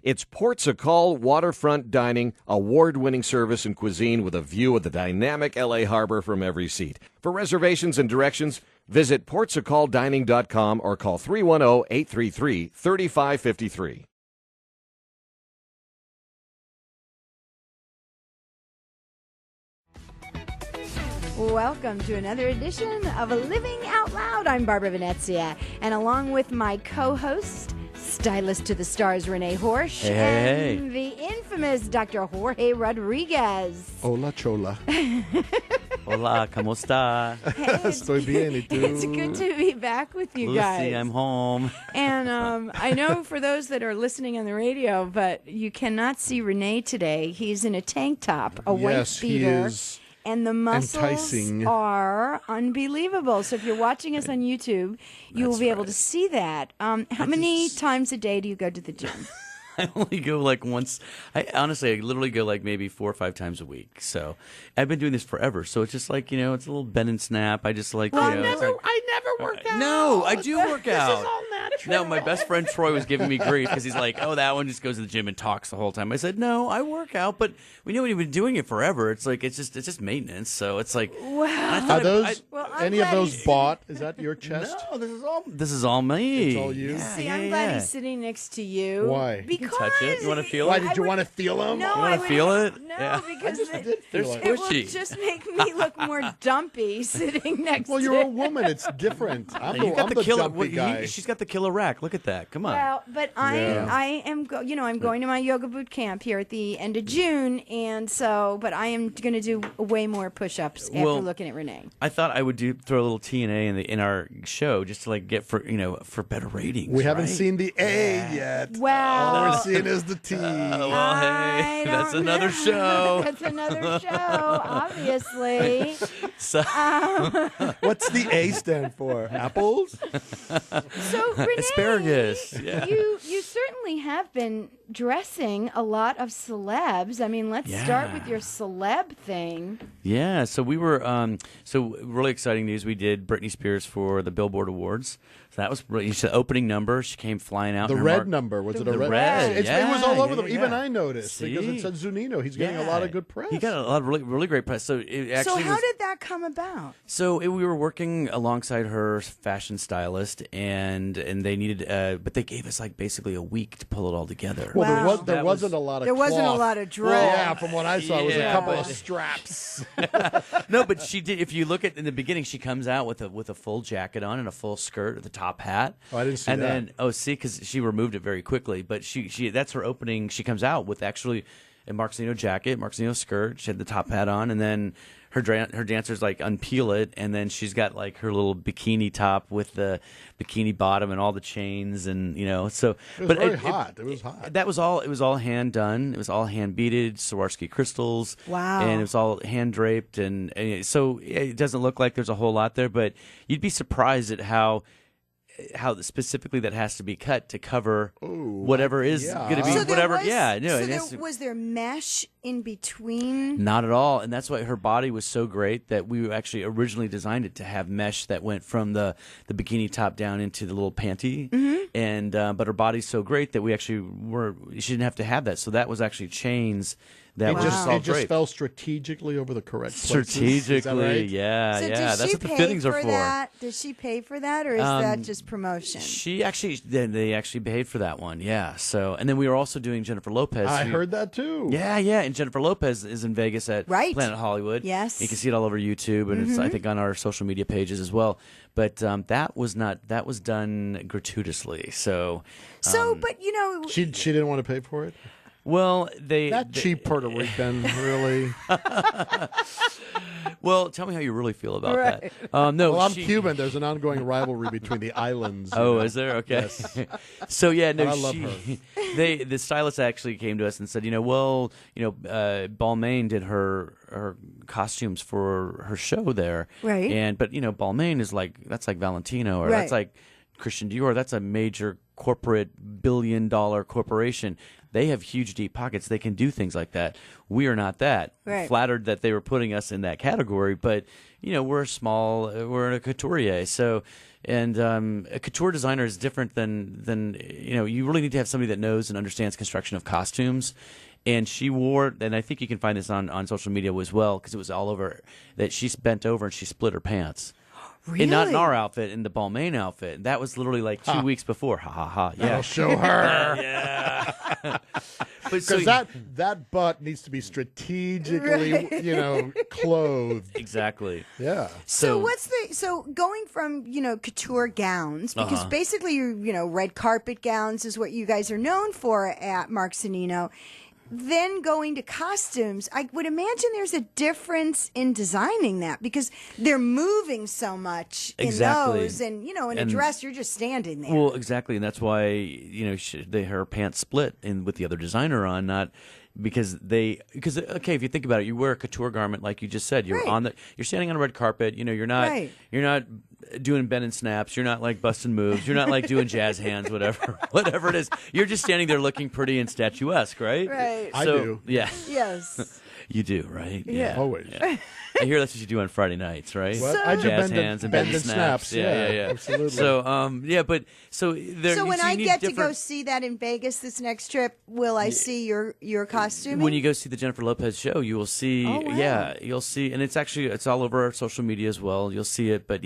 It's Ports a Call waterfront dining, award-winning service and cuisine with a view of the dynamic L.A. harbor from every seat. For reservations and directions, visit portsacalldining.com or call 310-833-3553. Welcome to another edition of Living Out Loud. I'm Barbara Venezia, and along with my co-host, stylist to the stars, Rene Horsch, and the infamous Dr. Jorge Rodriguez. Hola, chola. Hola, ¿cómo está? Hey, Estoy bien, ¿y tú? It's good to be back with you Lucy, guys. I'm home. And I know for those that are listening on the radio, but you cannot see Rene today. He's in a tank top, a white Yes, he beater. is. And the muscles enticing. are unbelievable. So if you're watching us on YouTube, you will be able to see that. How many times a day do you go to the gym? I only go like once. I literally go like maybe 4 or 5 times a week. So I've been doing this forever. So it's just like, it's a little bend and snap. I just like, I never work out. No, I do work out. This is all natural. No, my best friend Troy was giving me grief because he's like, oh, that one just goes to the gym and talks the whole time. I said, no, I work out, but we know we've been doing it forever. It's like it's just maintenance. So it's like, wow. Are those I'm any of glad those he's- bought? Is that your chest? no, this is all me. It's all you? Yeah, See, yeah, I'm glad yeah. he's sitting next to you. Why? You Because can touch it. You wanna feel Why it? did you want to feel them? No, You wanna I would- feel it? No, Yeah. because They're feel it. it will squishy. just make me look more dumpy sitting next Well, to you're a woman. It's different. I'm You the, got I'm the the killer. jumpy guy. She's got the killer rack. Look at that. Come on. Well, but Yeah. I am I'm going to my yoga boot camp here at the end of June, and so but I am going to do way more push-ups after Well, looking at Rene. I thought I would throw a little TNA in our show just to like get for better ratings. We haven't right? seen the A yet. Well, All we're seeing is the T. Well, I hey, don't that's another know. show. That's another show, obviously. So, What's the A stand for? Apples? So Rene, Asparagus, yeah. you certainly have been dressing a lot of celebs. I mean, let's start with your celeb thing. yeah, so we were so really exciting news. We did Brittany Spears for the Billboard Awards. So that was really the opening number. She came flying out. The in her red number. Was it a The red? red, It was all over yeah, them. yeah. Even I noticed because it See? said Zunino. He's getting a lot of good press. He got a lot of really great press. So it actually So how was, did that come about? So we were working alongside her fashion stylist, and they needed, but they gave us like basically a week to pull it all together. Well, Wow. there wasn't a lot of There wasn't a cloth. lot of Well, dress. yeah, from what I saw, it was a Yeah, couple but- of straps. No, but she did. If you look at in the beginning, she comes out with a full jacket on and a full skirt with a top hat. Oh, I didn't see and that. then because she removed it very quickly. But she that's her opening. She comes out with actually a Mark Zunino jacket, Mark Zunino skirt. She had the top hat on, and then her dancers like unpeel it, and then she's got like her little bikini top with the bikini bottom and all the chains, and so. It was but very hot. It was hot. That was all. It was all hand done. It was all hand beaded Swarovski crystals. Wow. And it was all hand draped, and so it doesn't look like there's a whole lot there, but you'd be surprised at how specifically that has to be cut to cover whatever is yeah. going to be So there whatever. was- Yeah, no, So it has there, to- was there mesh in between? not at all, and that's why her body was so great that we actually originally designed it to have mesh that went from the bikini top down into the little panty, and but her body's so great that we actually she didn't have to have that, so that was actually chains that It were just, all it just draped. fell strategically over the correct places. Strategically, Is that right? yeah, So yeah, did that's she what the pay fittings are for. that? Did she pay for that, or is that just promotion? She actually, they actually paid for that one, yeah. So, and then we were also doing Jennifer Lopez. I who- heard that too. Yeah, yeah, and Jennifer Lopez is in Vegas at Right. Planet Hollywood. Yes. You can see it all over YouTube, and it's I think on our social media pages as well. But that was done gratuitously. So, But She didn't want to pay for it. well, That cheap Puerto Rican, really. Well, tell me how you really feel about Right. that. No, Well, I'm she- Cuban. There's an ongoing ribalry between the islands. you Oh, know. is there? Okay. Yes. So yeah, no, But I love the stylist actually came to us and said, Balmain did her costumes for her show there, Right. And but Balmain is that's like Valentino, or Right. that's like Christian Dior, that's a major corporate billion-dollar corporation. They have huge, deep pockets. They can do things like that. We are not that. Right. Flattered that they were putting us in that category, but we're we're a couturier. So, and a couture designer is different than you really need to have somebody that knows and understands construction of costumes. And she wore, and I think you can find this on social media as well, because it was all over, that she bent over and she split her pants. Really? And not in our outfit, in the Balmain outfit. That was literally like 2 weeks before. Ha ha ha. Yeah. I'll show her. Yeah. Because that butt needs to be strategically, clothed. Exactly. Yeah. So going from couture gowns, because basically your red carpet gowns is what you guys are known for at Mark Zunino. Then going to costumes, I would imagine there's a difference in designing that because they're moving so much in those, and in a dress you're just standing there. Well, exactly, and that's why her pants split with the other designer on, not because if you think about it, you wear a couture garment like you just said. You're you're standing on a red carpet. You're not doing bend and snaps. You're not like busting moves. You're not like doing jazz hands, whatever it is. You're just standing there looking pretty and statuesque, right? Right. I do. Yeah. Yes. You do, right? Yeah. Always. Yeah. I hear that's what you do on Friday nights, right? What? I do Jazz bend hands and bend and snaps. Yeah. Absolutely. So, So when I get to go see that in Vegas this next trip, will I see your costuming? When you go see the Jennifer Lopez show, you will see. Oh, wow. Yeah, you'll see, and it's all over our social media as well. You'll see it, but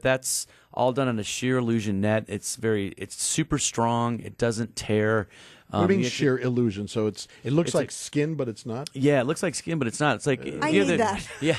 that's all done on a sheer illusion net. It's super strong. It doesn't tear. What do you mean sheer illusion? So it looks like skin, but it's not? Yeah, it looks like skin, but it's not. It's like I need that. Yeah.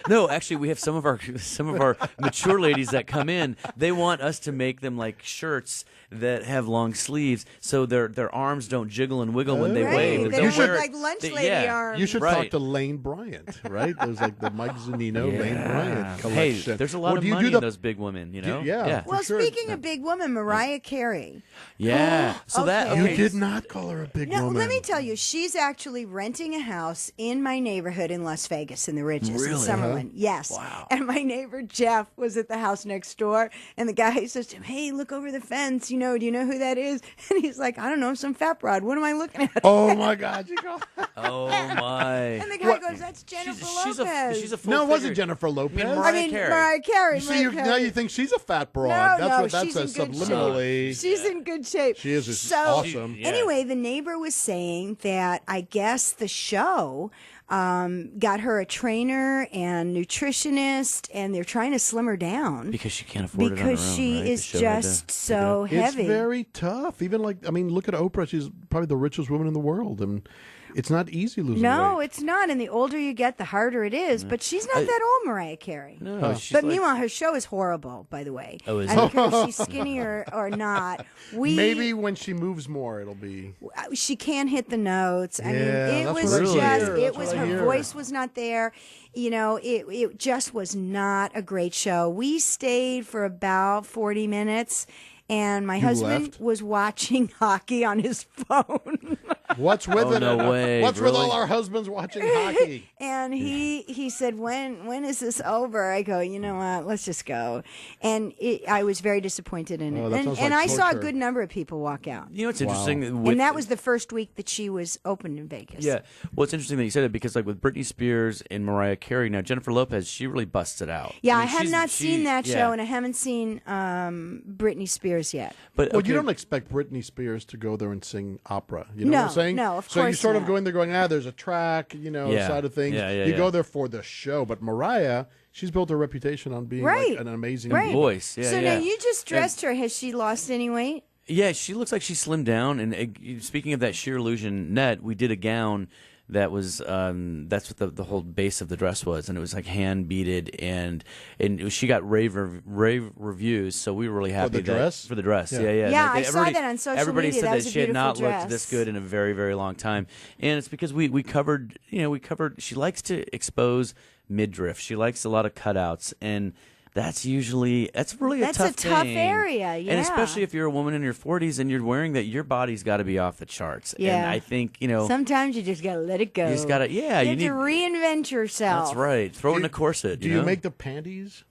No, actually, we have some of our mature ladies that come in. They want us to make them like shirts that have long sleeves, so their arms don't jiggle and wiggle when they wave. They don't look like lunch lady arms. You should talk to Lane Bryant, right? There's like the Mike Zunino, Lane Bryant collection. Hey, there's a lot of money in those big women, Yeah. Well, sure. speaking of big women, Mariah Carey. Yeah. So Okay. You did not call her a big woman. No, let me tell you, she's actually renting a house in my neighborhood in Las Vegas in the Ridges in Summerlin. Yes. Wow. And my neighbor Jeff was at the house next door, and the guy says to him, "Hey, look over the fence. Do you know who that is?" And he's like, "I don't know, some fat broad. What am I looking at?" Oh my God! You go. Oh my! And the guy goes, "That's Jennifer Lopez." She's a full No, it wasn't figure. Jennifer Lopez. Mariah Carey. Now you think she's a fat broad. No, That's she's a in good subliminally. shape. She's in good shape. She is so, awesome. Anyway, the neighbor was saying that I guess the show got her a trainer and nutritionist, and they're trying to slim her down because she can't afford it on her because own, she right? is just so heavy. It's very tough. Even look at Oprah. She's probably the richest woman in the world, and it's not easy losing weight. No, it's not. And the older you get, the harder it is. But she's not that old, Mariah Carey. No, but meanwhile, her show is horrible, by the way. Oh, is I don't care if she's skinny or not. Maybe when she moves more, it'll be. She can't hit the notes. I mean, it that's was what I just, hear. it That's was, what I her hear. voice was not there. It just was not a great show. We stayed for about 40 minutes. And my husband left? was watching hockey on his phone. What's with it? No way. What's with Really? all our husbands watching hockey? And he said, when is this over? I go, you know what, let's just go. And I was very disappointed in it. that And, sounds and like I saw a torture. good number of people walk out. it's interesting. And that was the first week that she was open in Vegas. Yeah. Well, it's interesting that you said it because, like, with Brittany Spears and Mariah Carey, now Jennifer Lopez, she really busts it out. Yeah, mean, I have she's- not she- seen that yeah. show, and I haven't seen Britney Spears yet. But Well, okay, you don't expect Britney Spears to go there and sing opera. You know No, what I'm saying? no, of So you course sort of not. go in there going, there's a track, Yeah. side of things. Yeah, You go there for the show. But Mariah, she's built a reputation on being Right. like, an amazing Right. voice. Yeah, So yeah. now you just dressed her. Has she lost any weight? Yeah, she looks like she slimmed down. And speaking of that sheer illusion net, we did a gown that was that's what the whole base of the dress was, and it was like hand beaded, and she got rave reviews. So we were really happy the dress? for the dress. Yeah. Yeah. Yeah, Like, I saw that on social everybody media. said That was a she had not beautiful looked this dress. good in a very, very long time, and it's because we covered. She likes to expose midriff. She likes a lot of cutouts, and that's really a That's tough a tough thing. area, yeah. And especially if you're a woman in your 40s and you're wearing that, your body's got to be off the charts. Yeah. And I think Sometimes you just gotta let it go. you just gotta, You you have need to reinvent yourself. That's right. Throw it in a corset. Do you make the panties?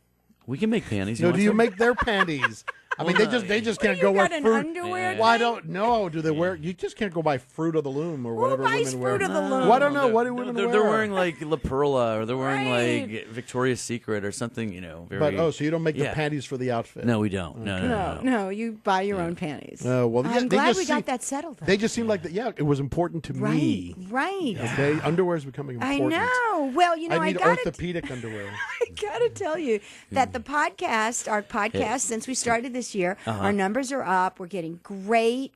We can make panties. No, want do you some? make their panties? I mean, they just can't you go got with an fruit. underwear Why thing? don't no? Do they wear? You just can't go buy Fruit of the Loom or whatever buys women wear. Fruit of the Loom? Well, I don't know. What do women wear? They're wearing like La Perla, or they're wearing Right. like Victoria's Secret or something. Very. But so you don't make the Yeah. panties for the outfit? No, we don't. No. No, you buy your own panties. Well, I'm they glad just we got seem- that settled. Though. They just seem like that. Yeah, it was important to me. Right. Okay, underwear is becoming I important. know. Well, you know, I I need gotta orthopedic underwear. I gotta tell you that the podcast, our podcast, since we started this year, our numbers are up. We're getting great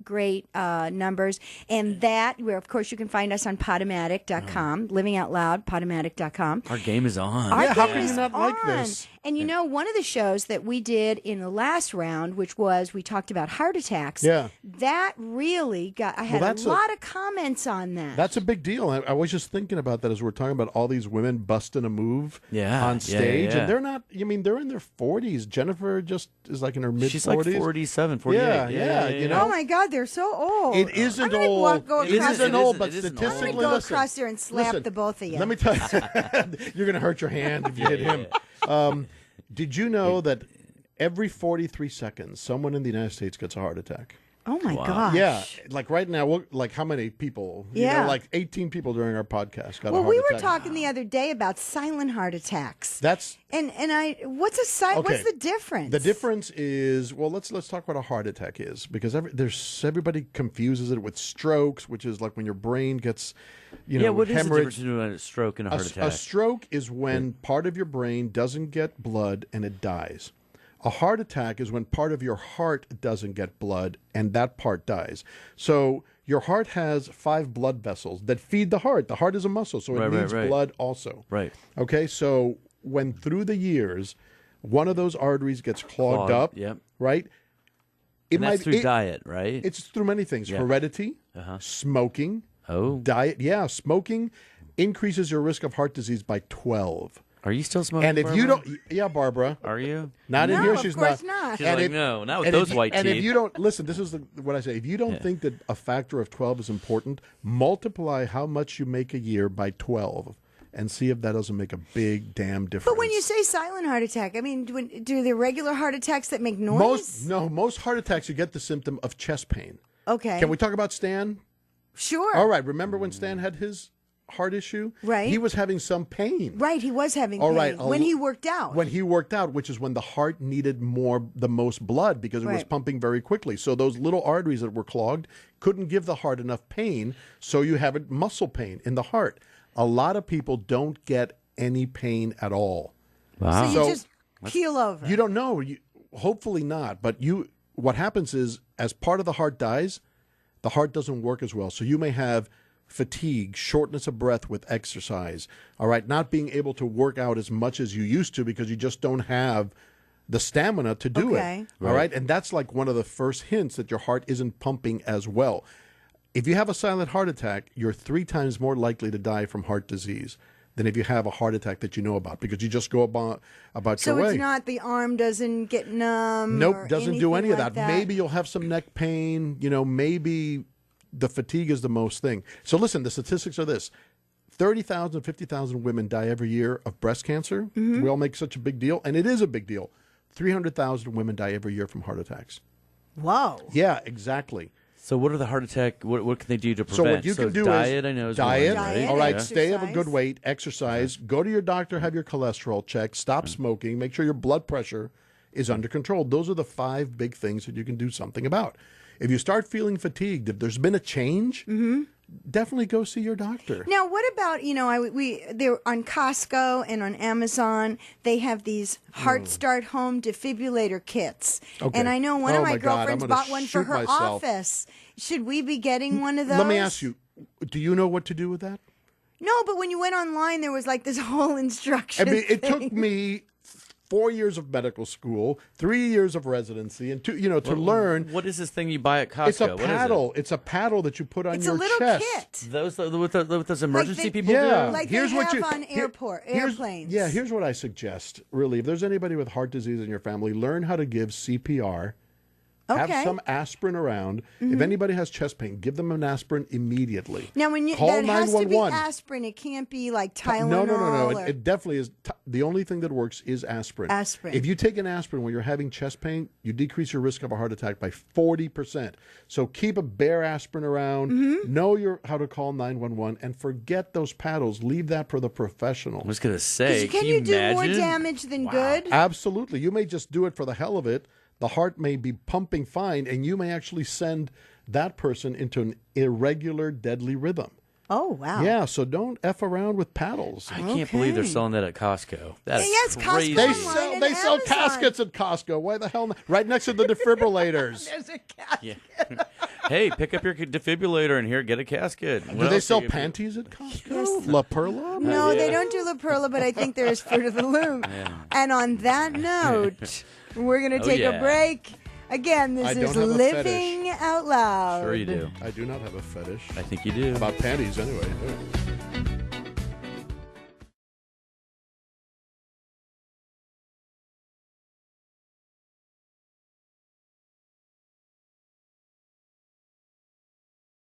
numbers, and where of course you can find us on Podomatic.com, Living Out Loud, Podomatic.com. Our game is on. Our Yeah, how game can you is not like on. this? And you know, one of the shows that we did in the last round, which was we talked about heart attacks. Yeah. That really got. I had that's a lot of comments on that. That's a big deal. I was just thinking about that as we're talking about all these women busting a move on stage. Yeah. And they're not, they're in their 40s. Jennifer just is like in her mid-40s. She's like 47, 48. Yeah, you know. Oh my God, they're so old. It isn't I'm gonna old. go It across isn't the- old, but it isn't old. statistically, I'm gonna go listen, across there and slap listen, the both of you. Let me tell you, you're going to hurt your hand if you hit him. Did you know that every 43 seconds, someone in the United States gets a heart attack? Oh my Wow. gosh. Yeah, like right now, like how many people? Yeah. Like 18 people during our podcast got a Well, heart we were attack. talking the other day about silent heart attacks. That's And what's a silent? Okay. What's the difference? the difference is, well, let's talk about what a heart attack is, because everybody confuses it with strokes, which is like when your brain gets, What is the difference hemorrhage. between a stroke and a heart attack? A stroke is when part of your brain doesn't get blood and it dies. A heart attack is when part of your heart doesn't get blood and that part dies. So your heart has 5 blood vessels that feed the heart. The heart is a muscle, so it needs blood also. Right. Okay, so when through the years one of those arteries gets clogged up, yep. right? And that's through diet, right? It's through many things. Yeah. Heredity, smoking, diet. Yeah, smoking increases your risk of heart disease by 12. Are you still smoking? And if Barbara? you don't, yeah, Barbara, Are you? not in No, here. of She's course not. not. She's And like, if- no, not with and those if, white and teeth. if you don't listen, this is what I say. If you don't think that a factor of 12 is important, multiply how much you make a year by 12, and see if that doesn't make a big damn difference. But when you say silent heart attack, I mean, do the regular heart attacks that make noise? most heart attacks, you get the symptom of chest pain. Okay. Can we talk about Stan? Sure. All right. Remember when Stan had his heart issue? Right. He was having some pain. Right, he was having All pain right, when he worked out. When he worked out, which is when the heart needed the most blood because it was Right. pumping very quickly. So those little arteries that were clogged couldn't give the heart enough pain. So you have muscle pain in the heart. A lot of people don't get any pain at all. Wow. so you So- just keel over. You don't know. Hopefully not. But what happens is, as part of the heart dies, the heart doesn't work as well. So you may have fatigue, shortness of breath with exercise, all right, not being able to work out as much as you used to because you just don't have the stamina to do Okay. it, all right? And that's like one of the first hints that your heart isn't pumping as well. If you have a silent heart attack, you're 3 times more likely to die from heart disease than if you have a heart attack that you know about, because you just go about so your way. it's not the arm doesn't get numb. Nope, or doesn't do any anything of like that. Maybe you'll have some neck pain. Maybe the fatigue is the most thing. So listen, the statistics are this. 30,000, 50,000 women die every year of breast cancer. Mm-hmm. We all make such a big deal, and it is a big deal. 300,000 women die every year from heart attacks. Whoa. Yeah, exactly. So what are the heart attack? What can they do to So prevent? what you can do diet, is I know is diet. one, right? All right, Yeah. stay of a Exercise. good weight, exercise, go to your doctor, have your cholesterol checked, stop smoking, make sure your blood pressure is under control. Those are the 5 big things that you can do something about. If you start feeling fatigued, if there's been a change, definitely go see your doctor. Now, what about they're on Costco and on Amazon. They have these Heart Start Home defibrillator kits, Okay. and I know one of Oh my my God, I'm girlfriends gonna bought one for shoot her myself. office. Should we be getting one of those? Let me ask you, do you know what to do with that? No, but when you went online, there was like this whole instruction. I mean, it thing. took me 4 years of medical school, 3 years of residency, and to learn. What is this thing you buy at Costco? It's a What is it? paddle. It's a paddle that you put on It's your a little chest. kit. Those with those emergency they- people Yeah, do? Like they have on airplanes. Yeah, here's what I suggest. Really, if there's anybody with heart disease in your family, learn how to give CPR Have Okay. some aspirin around. If anybody has chest pain, give them an aspirin immediately. Now, when you Call that has to be 911. aspirin, it can't be like Tylenol. No. or- It definitely is. The only thing that works is aspirin. Aspirin. If you take an aspirin when you're having chest pain, you decrease your risk of a heart attack by 40%. So keep a bare aspirin around. Know how to call 911, and forget those paddles. Leave that for the professional. I was gonna say, Can you do more imagine? damage than good? Absolutely. You may just do it for the hell of it. The heart may be pumping fine, and you may actually send that person into an irregular, deadly rhythm. Oh, wow. Yeah, so don't F around with paddles. I can't believe they're selling that at Costco. That is Yes, Costco crazy. They online sell, and they sell Amazon. caskets at Costco. Why the hell not? Right next to the defibrillators. There's a cat. Yeah. Hey, pick up your defibrillator and here, get a casket. Do they sell panties at Costco? La Perla? No, they don't do La Perla, but I think there is Fruit of the Loom. And on that note, we're going to take a yeah. break. Again, this I is don't have a Living Out Loud. Sure you do. I do not have a fetish. I think you do. About panties, anyway.